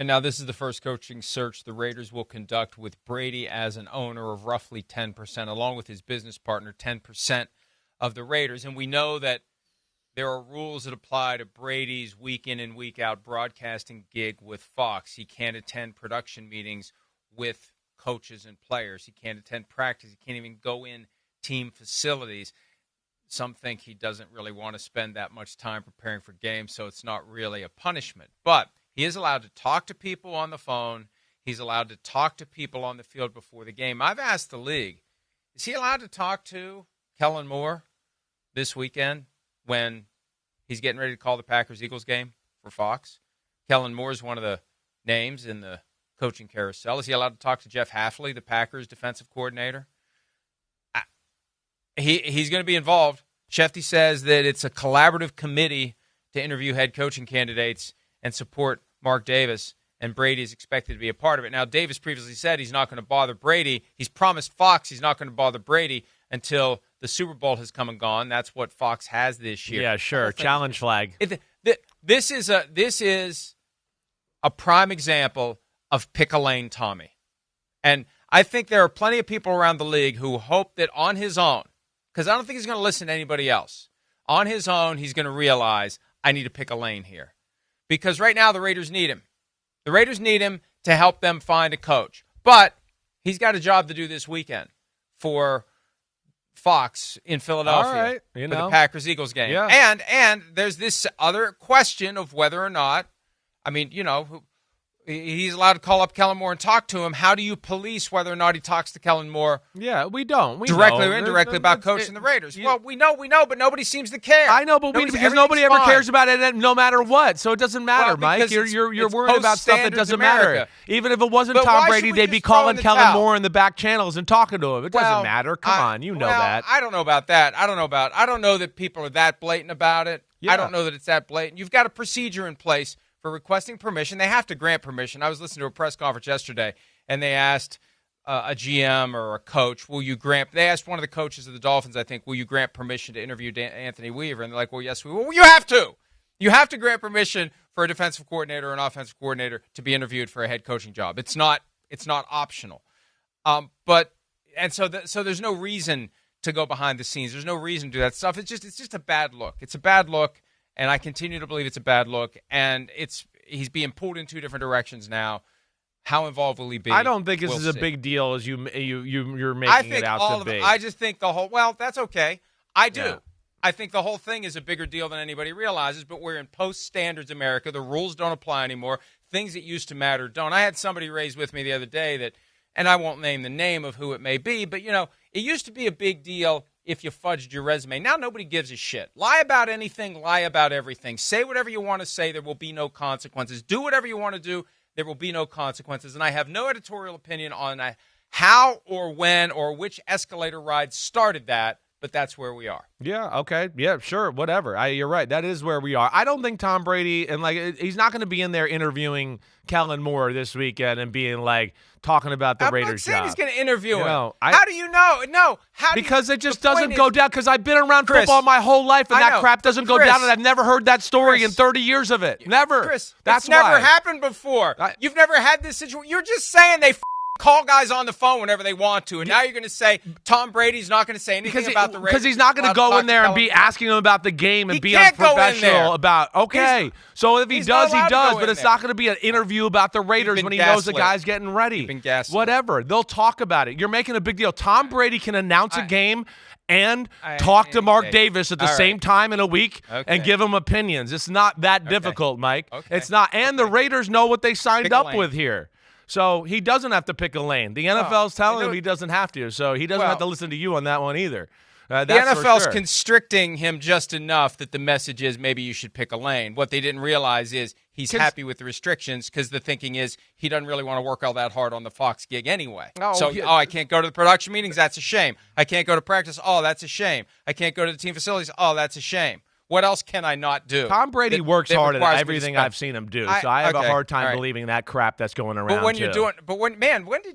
And now this is the first coaching search the Raiders will conduct with Brady as an owner of roughly 10%, along with his business partner, 10% of the Raiders. And we know that there are rules that apply to Brady's week in and week out broadcasting gig with Fox. He can't attend production meetings with coaches and players. He can't attend practice. He can't even go in team facilities. Some think he doesn't really want to spend that much time preparing for games, so it's not really a punishment. But he is allowed to talk to people on the phone. He's allowed to talk to people on the field before the game. I've asked the league, is he allowed to talk to Kellen Moore this weekend when he's getting ready to call the Packers-Eagles game for Fox? Kellen Moore is one of the names in the coaching carousel. Is he allowed to talk to Jeff Hafley, the Packers defensive coordinator? He's going to be involved. Shefty says that it's a collaborative committee to interview head coaching candidates and support Mark Davis, and Brady is expected to be a part of it. Now, Davis previously said he's not going to bother Brady. He's promised Fox he's not going to bother Brady until the Super Bowl has come and gone. That's what Fox has this year. Yeah, sure. Challenge flag. This is a prime example of pick a lane Tommy. And I think there are plenty of people around the league who hope that on his own, because I don't think he's going to listen to anybody else, on his own he's going to realize, I need to pick a lane here. Because right now the Raiders need him. The Raiders need him to help them find a coach. But he's got a job to do this weekend for Fox in Philadelphia for the Packers-Eagles game. Yeah. And there's this other question of whether or not, he's allowed to call up Kellen Moore and talk to him. How do you police whether or not he talks to Kellen Moore? Yeah, we don't. Directly or indirectly about coaching the Raiders. Well, we know, but nobody seems to care. I know, but because nobody ever cares about it no matter what. So it doesn't matter, Mike. You're worried about stuff that doesn't matter. Even if it wasn't Tom Brady, they'd be calling Kellen Moore in the back channels and talking to him. It doesn't matter. Come on, you know that. I don't know about that. I don't know that people are that blatant about it. Yeah. I don't know that it's that blatant. You've got a procedure in place for requesting permission. They have to grant permission. I was listening to a press conference yesterday, and they asked a GM or a coach, they asked one of the coaches of the Dolphins, I think, will you grant permission to interview Anthony Weaver? And they're like, well, yes, we will. Well, you have to. You have to grant permission for a defensive coordinator or an offensive coordinator to be interviewed for a head coaching job. It's not optional. So there's no reason to go behind the scenes. There's no reason to do that stuff. It's just a bad look. It's a bad look. And I continue to believe it's a bad look, and he's being pulled in two different directions now. How involved will he be? I don't think this is a big deal as you're making it out to be. I just think that's okay. I do. Yeah. I think the whole thing is a bigger deal than anybody realizes, but we're in post-standards America. The rules don't apply anymore. Things that used to matter don't. I had somebody raise with me the other day that, and I won't name the name of who it may be, but, it used to be a big deal if you fudged your resume. Now nobody gives a shit. Lie about anything, lie about everything. Say whatever you want to say, there will be no consequences. Do whatever you want to do, there will be no consequences. And I have no editorial opinion on how or when or which escalator ride started that, but that's where we are. Yeah, okay. Yeah, sure, whatever. You're right. That is where we are. I don't think Tom Brady, and he's not going to be in there interviewing Kellen Moore this weekend and being talking about the Raiders job. I'm not saying he's going to interview him. How do you know? No. Because it just doesn't go down. Because I've been around football my whole life, and that crap doesn't go down, and I've never heard that story in 30 years of it. Never. Chris, that's never happened before. You've never had this situation. You're just saying they call guys on the phone whenever they want to, and now you're going to say Tom Brady's not going to say anything about the Raiders. Because he's not going to go in there and be asking them about the game and be unprofessional about, so if he does, but it's not going to be an interview about the Raiders when he knows the guy's getting ready. Whatever. They'll talk about it. You're making a big deal. Tom Brady can announce a game and talk to Mark Davis at the same time in a week and give him opinions. It's not that difficult, Mike. It's not. And the Raiders know what they signed up with here. So he doesn't have to pick a lane. The NFL's telling him he doesn't have to, so he doesn't have to listen to you on that one either. The NFL's constricting him just enough that the message is maybe you should pick a lane. What they didn't realize is he's happy with the restrictions because the thinking is he doesn't really want to work all that hard on the Fox gig anyway. I can't go to the production meetings? That's a shame. I can't go to practice? Oh, that's a shame. I can't go to the team facilities? Oh, that's a shame. What else can I not do? Tom Brady works hard at everything I've seen him do, so I have a hard time believing that crap that's going around. But when did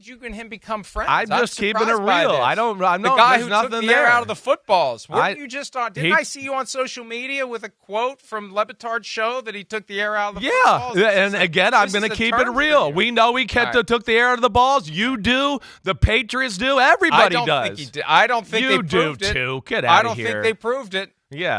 you and him become friends? I'm just keeping it real. The guy who took the air out of the footballs. Weren't you just on? Didn't I see you on social media with a quote from Le Batard's show that he took the air out of the footballs? Yeah, and again, I'm going to keep it real. We know he took the air out of the balls. You do. The Patriots do. Everybody does. I don't think they proved it. You do too. Get out of here. I don't think they proved it. Yeah.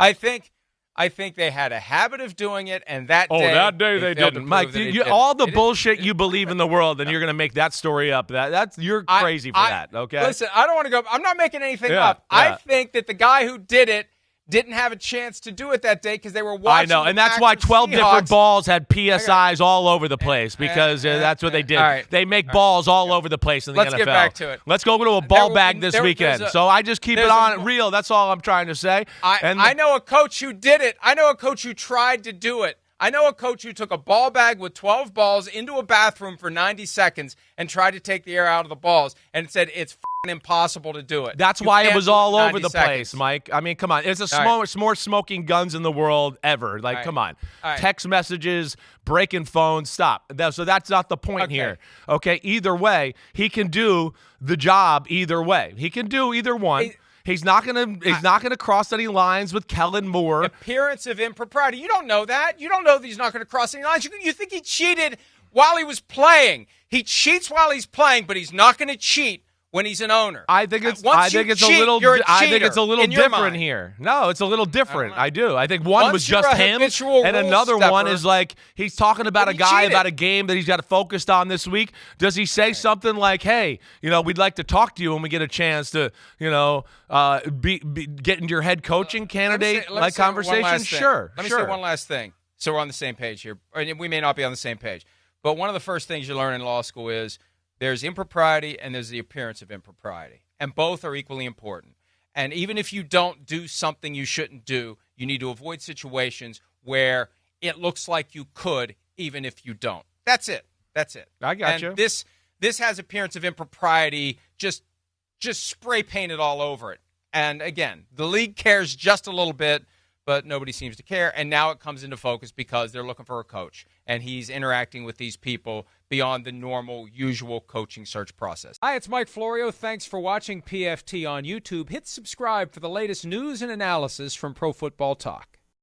I think they had a habit of doing it, and that day they didn't. Mike, all the bullshit you believe in the world, and you're going to make that story up. You're crazy for that, okay? Listen, I don't want to go. I'm not making anything up. Yeah. I think that the guy who did it didn't have a chance to do it that day because they were watching. I know, and that's why 12 different balls had PSIs all over the place because that's what they did. Right. They make balls all over the place in the NFL. Let's get back to it. Let's go to a ball bag this weekend. So I just keep it on real. That's all I'm trying to say. I know a coach who did it. I know a coach who tried to do it. I know a coach who took a ball bag with 12 balls into a bathroom for 90 seconds and tried to take the air out of the balls and said it's impossible to do it. That's why it was all over the place, Mike. I mean, come on. It's more smoking guns in the world ever. Like, come on. Text messages, breaking phones, stop. So that's not the point here. Okay? Either way, he can do the job either way. He can do either one. He's not gonna cross any lines with Kellen Moore. Appearance of impropriety. You don't know that. You don't know that he's not going to cross any lines. You think he cheated while he was playing. He cheats while he's playing, but he's not going to cheat when he's an owner. I think it's a little different here. No, it's a little different. I do. I think one was just him, and another one is like he's talking about a guy about a game that he's got focused on this week. Does he say something like, "Hey, we'd like to talk to you when we get a chance to, get into your head coaching candidate conversation"? Sure. Let me say one last thing. So we're on the same page here. We may not be on the same page, but one of the first things you learn in law school is there's impropriety and there's the appearance of impropriety. And both are equally important. And even if you don't do something you shouldn't do, you need to avoid situations where it looks like you could, even if you don't. That's it. I got you. This has appearance of impropriety, just spray painted all over it. And again, the league cares just a little bit, but nobody seems to care. And now it comes into focus because they're looking for a coach. And he's interacting with these people beyond the normal, usual coaching search process. Hi, it's Mike Florio. Thanks for watching PFT on YouTube. Hit subscribe for the latest news and analysis from Pro Football Talk.